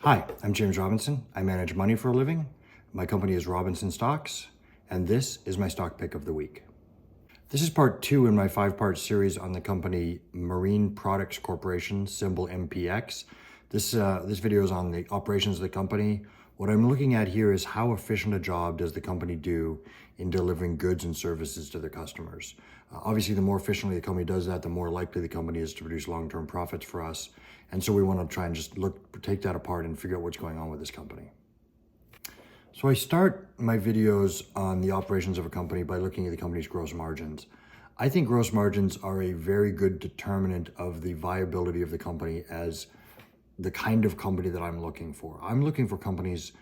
Hi, I'm James Robinson. I manage money for a living. My company is Robinson Stocks, and this is my stock pick of the week. This is part 2 in my 5-part series on the company Marine Products Corporation, symbol MPX. This video is on the operations of the company. What I'm looking at here is how efficient a job does the company do in delivering goods and services to their customers. Obviously, the more efficiently the company does that, the more likely the company is to produce long-term profits for us. And so we want to try and just take that apart and figure out what's going on with this company. So I start my videos on the operations of a company by looking at the company's gross margins. I think gross margins are a very good determinant of the viability of the company as the kind of company that I'm looking for. I'm looking for companies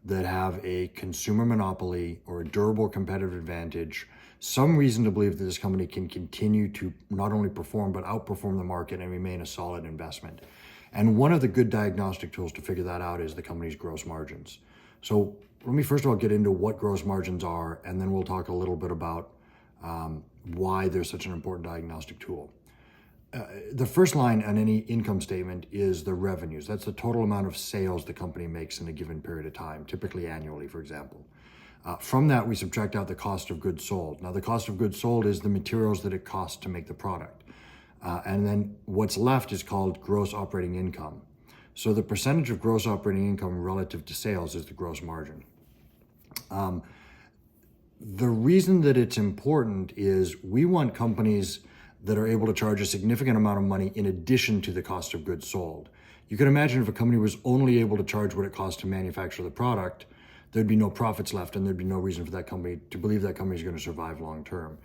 that have a consumer monopoly or a durable competitive advantage, some reason to believe that this company can continue to not only perform, but outperform the market and remain a solid investment. And one of the good diagnostic tools to figure that out is the company's gross margins. So let me first of all get into what gross margins are, and then we'll talk a little bit about why they're such an important diagnostic tool. The first line on any income statement is the revenues. That's the total amount of sales the company makes in a given period of time, typically annually, for example. From that, we subtract out the cost of goods sold. Now, the cost of goods sold is the materials that it costs to make the product. And then what's left is called gross operating income. So the percentage of gross operating income relative to sales is the gross margin. The reason that it's important is we want companies that are able to charge a significant amount of money in addition to the cost of goods sold. You can imagine if a company was only able to charge what it costs to manufacture the product, there'd be no profits left and there'd be no reason for that company to believe that company is going to survive long term.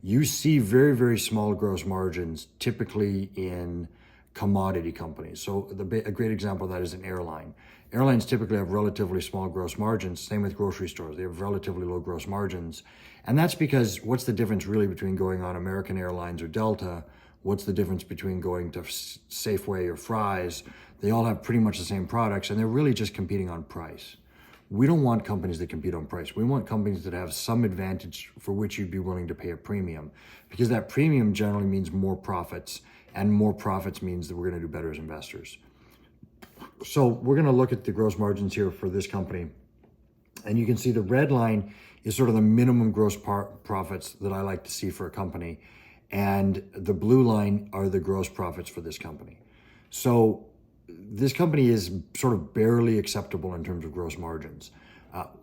You see very, very small gross margins typically in commodity companies. So a great example of that is an airline. Airlines typically have relatively small gross margins. Same with grocery stores. They have relatively low gross margins. And that's because what's the difference really between going on American Airlines or Delta? What's the difference between going to Safeway or Fry's? They all have pretty much the same products, and they're really just competing on price. We don't want companies that compete on price. We want companies that have some advantage for which you'd be willing to pay a premium, because that premium generally means more profits, and more profits means that we're going to do better as investors. So we're going to look at the gross margins here for this company. And you can see the red line is sort of the minimum gross profits that I like to see for a company. And the blue line are the gross profits for this company. So this company is sort of barely acceptable in terms of gross margins.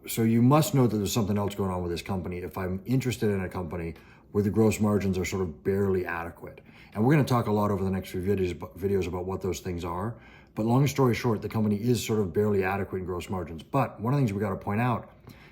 So you must know that there's something else going on with this company if I'm interested in a company where the gross margins are sort of barely adequate. And we're going to talk a lot over the next few videos about what those things are. But long story short, the company is sort of barely adequate in gross margins. But one of the things we got to point out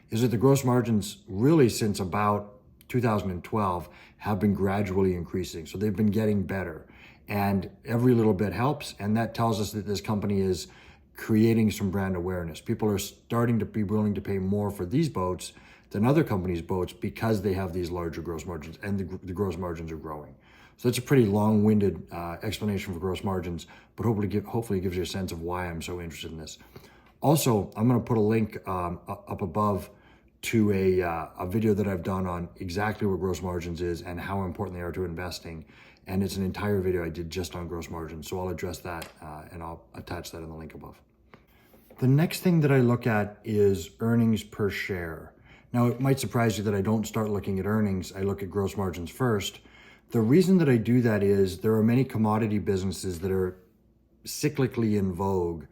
is that the gross margins really since about 2012 have been gradually increasing. So they've been getting better. And every little bit helps. And that tells us that this company is creating some brand awareness. People are starting to be willing to pay more for these boats than other companies' boats because they have these larger gross margins, and the gross margins are growing. So that's a pretty long-winded explanation for gross margins, but hopefully it gives you a sense of why I'm so interested in this. Also, I'm going to put a link up above to a video that I've done on exactly what gross margins is and how important they are to investing. And it's an entire video I did just on gross margins. So I'll address that and I'll attach that in the link above. The next thing that I look at is earnings per share. Now, it might surprise you that I don't start looking at earnings. I look at gross margins first. The reason that I do that is there are many commodity businesses that are cyclically in vogue,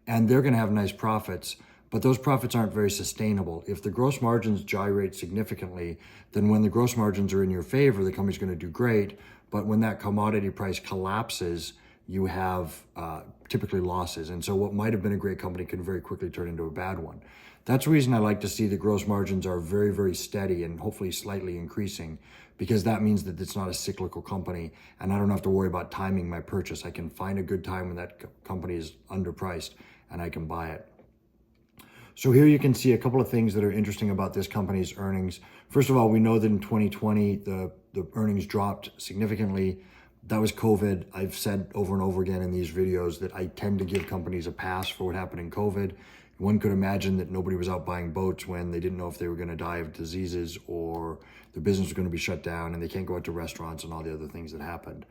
and they're going to have nice profits, but those profits aren't very sustainable. If the gross margins gyrate significantly, then when the gross margins are in your favor, the company's going to do great. But when that commodity price collapses, you have typically losses. And so what might have been a great company can very quickly turn into a bad one. That's the reason I like to see the gross margins are very, very steady and hopefully slightly increasing, because that means that it's not a cyclical company and I don't have to worry about timing my purchase. I can find a good time when that company is underpriced and I can buy it. So here you can see a couple of things that are interesting about this company's earnings. First of all, we know that in 2020, the earnings dropped significantly. That was COVID. I've said over and over again in these videos that I tend to give companies a pass for what happened in COVID. One could imagine that nobody was out buying boats when they didn't know if they were going to die of diseases or their business was going to be shut down and they can't go out to restaurants and all the other things that happened.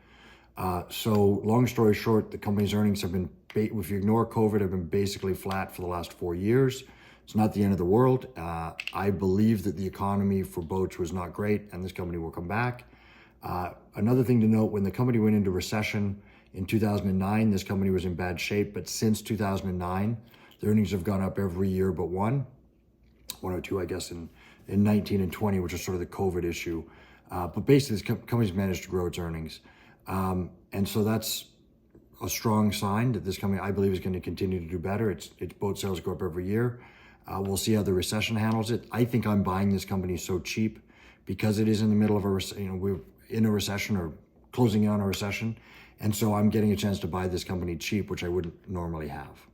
So long story short, the company's earnings have been, if you ignore COVID, have been basically flat for the last 4 years. It's not the end of the world. I believe that the economy for boats was not great, and this company will come back. Another thing to note, when the company went into recession in 2009, this company was in bad shape, but since 2009, the earnings have gone up every year but one or two, I guess, in 19 and 20, which is sort of the COVID issue. But basically, this company's managed to grow its earnings. And so that's a strong sign that this company, I believe, is going to continue to do better. Its boat sales go up every year. We'll see how the recession handles it. I think I'm buying this company so cheap because it is in the middle of we're in a recession or closing in on a recession. And so I'm getting a chance to buy this company cheap, which I wouldn't normally have.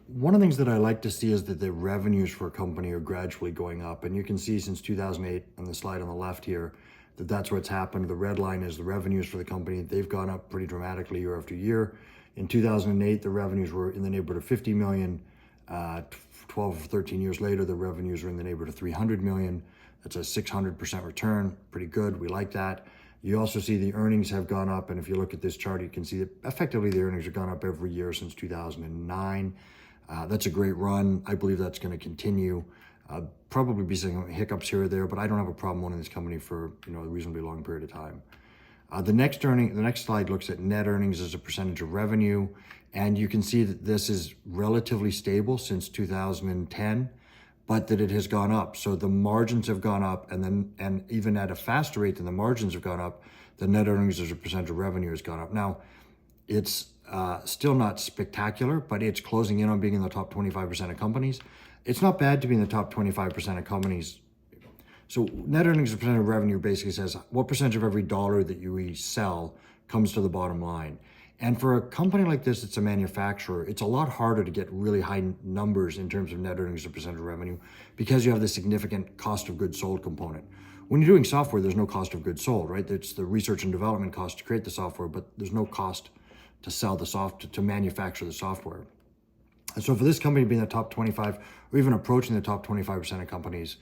One of the things that I like to see is that the revenues for a company are gradually going up. And you can see since 2008 on the slide on the left here, that's what's happened. The red line is the revenues for the company. They've gone up pretty dramatically year after year. In 2008, the revenues were in the neighborhood of 50 million. 12 or 13 years later, the revenues are in the neighborhood of 300 million. That's a 600% return. Pretty good. We like that. You also see the earnings have gone up. And if you look at this chart, you can see that effectively the earnings have gone up every year since 2009. That's a great run. I believe that's going to continue. Probably be some hiccups here or there, but I don't have a problem owning this company for a reasonably long period of time. The next slide looks at net earnings as a percentage of revenue, and you can see that this is relatively stable since 2010, but that it has gone up. So the margins have gone up, and even at a faster rate than the margins have gone up, the net earnings as a percentage of revenue has gone up. Now, it's still not spectacular, but it's closing in on being in the top 25% of companies. It's not bad to be in the top 25% of companies. So net earnings as a percent of revenue basically says what percentage of every dollar that you sell comes to the bottom line. And for a company like this, it's a manufacturer, it's a lot harder to get really high numbers in terms of net earnings as a percent of revenue because you have the significant cost of goods sold component. When you're doing software, there's no cost of goods sold, right? It's the research and development cost to create the software, but there's no cost to sell the to manufacture the software. And so for this company to be in the top 25 or even approaching the top 25% of companies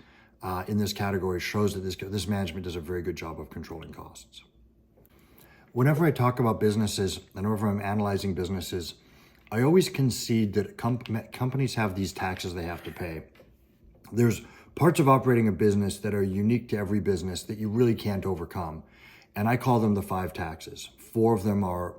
in this category shows that this management does a very good job of controlling costs. Whenever I talk about businesses and whenever I'm analyzing businesses, I always concede that companies have these taxes they have to pay. There's parts of operating a business that are unique to every business that you really can't overcome. And I call them the 5 taxes. 4 of them are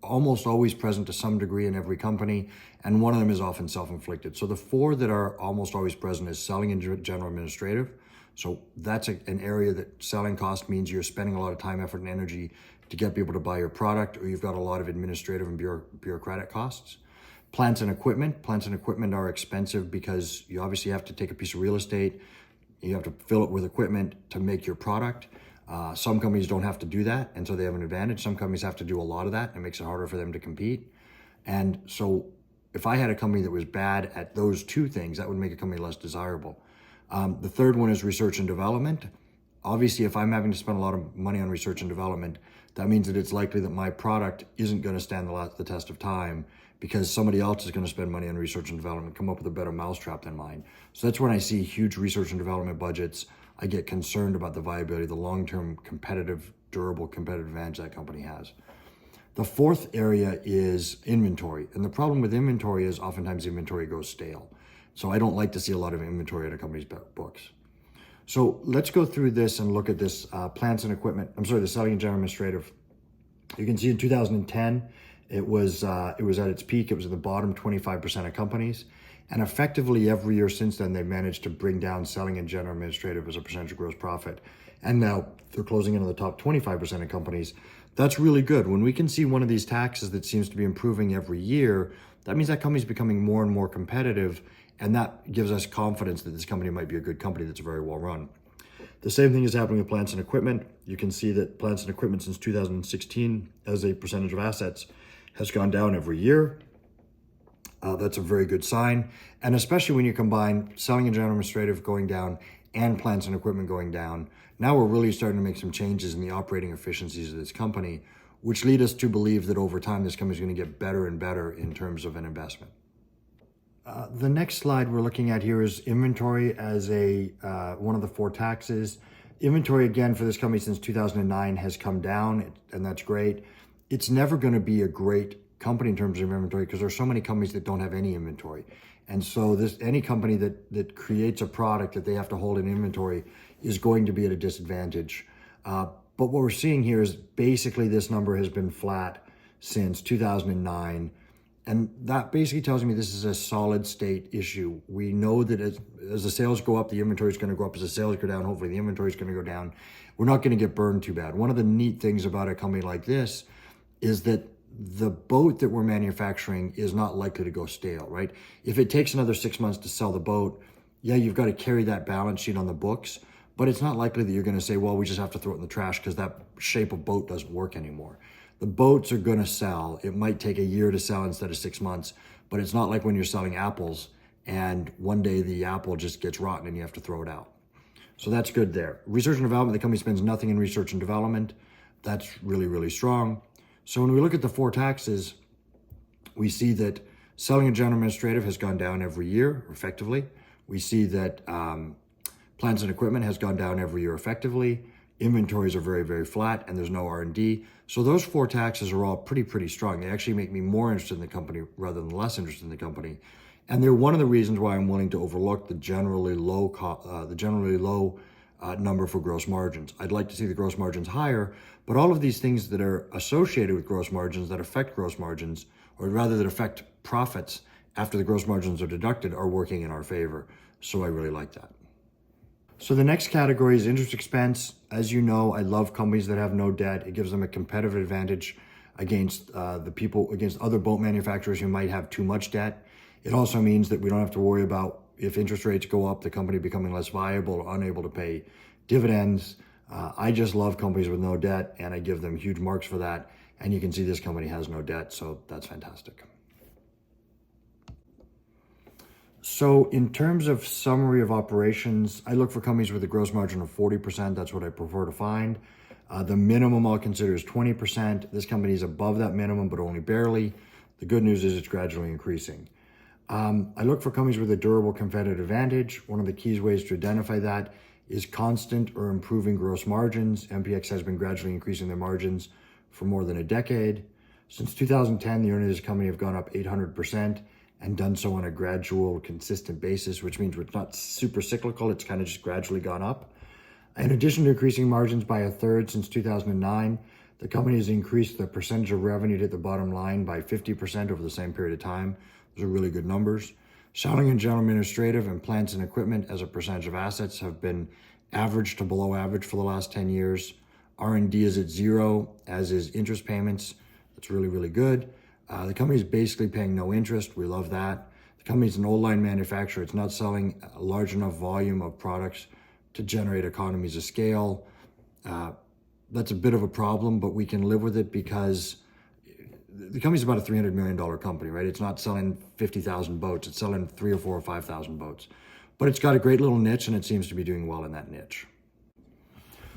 almost always present to some degree in every company, and one of them is often self-inflicted. So the 4 that are almost always present is selling and general administrative. So that's an area that selling cost means you're spending a lot of time, effort, and energy to get people to buy your product, or you've got a lot of administrative and bureaucratic costs. Plants and equipment. Plants and equipment are expensive because you obviously have to take a piece of real estate, you have to fill it with equipment to make your product. Some companies don't have to do that, and so they have an advantage. Some companies have to do a lot of that, and it makes it harder for them to compete. And so if I had a company that was bad at those 2 things, that would make a company less desirable. The third one is research and development. Obviously, if I'm having to spend a lot of money on research and development, that means that it's likely that my product isn't going to stand the test of time because somebody else is going to spend money on research and development, come up with a better mousetrap than mine. So that's when I see huge research and development budgets. I get concerned about the viability, the long-term durable competitive advantage that company has. The 4th area is inventory. And the problem with inventory is oftentimes inventory goes stale. So I don't like to see a lot of inventory in a company's books. So let's go through this and look at this plants and equipment. The selling and general administrative. You can see in 2010, it was at its peak. It was at the bottom 25% of companies. And effectively every year since then, they've managed to bring down selling and general administrative as a percentage of gross profit. And now they're closing in on the top 25% of companies. That's really good. When we can see one of these taxes that seems to be improving every year, that means that company's becoming more and more competitive. And that gives us confidence that this company might be a good company that's very well run. The same thing is happening with plants and equipment. You can see that plants and equipment since 2016 as a percentage of assets has gone down every year. That's a very good sign. And especially when you combine selling and general administrative going down and plants and equipment going down, now we're really starting to make some changes in the operating efficiencies of this company, which lead us to believe that over time, this company is going to get better and better in terms of an investment. The next slide we're looking at here is inventory as one of the 4 taxes. Inventory, again, for this company since 2009 has come down, and that's great. It's never going to be a great company in terms of inventory because there's so many companies that don't have any inventory. And so any company that creates a product that they have to hold in inventory is going to be at a disadvantage. But what we're seeing here is basically this number has been flat since 2009. And that basically tells me this is a solid state issue. We know that as the sales go up, the inventory is going to go up. As the sales go down, hopefully the inventory is going to go down. We're not going to get burned too bad. One of the neat things about a company like this is that the boat that we're manufacturing is not likely to go stale, right? If it takes another 6 months to sell the boat, yeah, you've got to carry that balance sheet on the books, but it's not likely that you're going to say, well, we just have to throw it in the trash because that shape of boat doesn't work anymore. The boats are going to sell. It might take a year to sell instead of 6 months, but it's not like when you're selling apples and one day the apple just gets rotten and you have to throw it out. So that's good there. Research and development, the company spends nothing in research and development. That's really, really strong. So when we look at the 4 taxes, we see that selling and general administrative has gone down every year effectively. We see that plants and equipment has gone down every year effectively. Inventories are very, very flat, and there's no R&D. So those 4 taxes are all pretty strong. They actually make me more interested in the company rather than less interested in the company. And they're one of the reasons why I'm willing to overlook the generally low number for gross margins. I'd like to see the gross margins higher, but all of these things that are associated with gross margins that affect gross margins, or rather that affect profits after the gross margins are deducted, are working in our favor. So I really like that. So the next category is interest expense. As you know, I love companies that have no debt. It gives them a competitive advantage against against other boat manufacturers who might have too much debt. It also means that we don't have to worry about if interest rates go up, the company becoming less viable or unable to pay dividends. I just love companies with no debt, and I give them huge marks for that. And you can see this company has no debt, so that's fantastic. So in terms of summary of operations, I look for companies with a gross margin of 40%. That's what I prefer to find. The minimum I'll consider is 20%. This company is above that minimum, but only barely. The good news is it's gradually increasing. I look for companies with a durable competitive advantage. One of the key ways to identify that is constant or improving gross margins. MPX has been gradually increasing their margins for more than a decade. Since 2010, the earnings of this company have gone up 800% and done so on a gradual, consistent basis, which means it's not super cyclical. It's kind of just gradually gone up. In addition to increasing margins by 1/3 since 2009, the company has increased the percentage of revenue to hit the bottom line by 50% over the same period of time. Those are really good numbers. Selling and general administrative and plants and equipment as a percentage of assets have been average to below average for the last 10 years. R&D is at 0, as is interest payments. That's really, really good. The company is basically paying no interest. We love that. The company is an old line manufacturer. It's not selling a large enough volume of products to generate economies of scale. That's a bit of a problem, but we can live with it because the company's about a $300 million company, right? It's not selling 50,000 boats. It's selling 3,000 or 4,000 or 5,000 boats. But it's got a great little niche, and it seems to be doing well in that niche.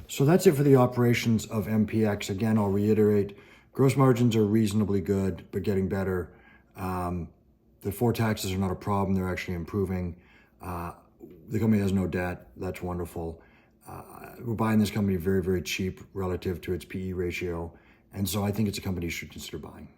So that's it for the operations of MPX. Again, I'll reiterate, gross margins are reasonably good, but getting better. The 4 taxes are not a problem. They're actually improving. The company has no debt. That's wonderful. We're buying this company very, very cheap relative to its PE ratio. And so I think it's a company you should consider buying.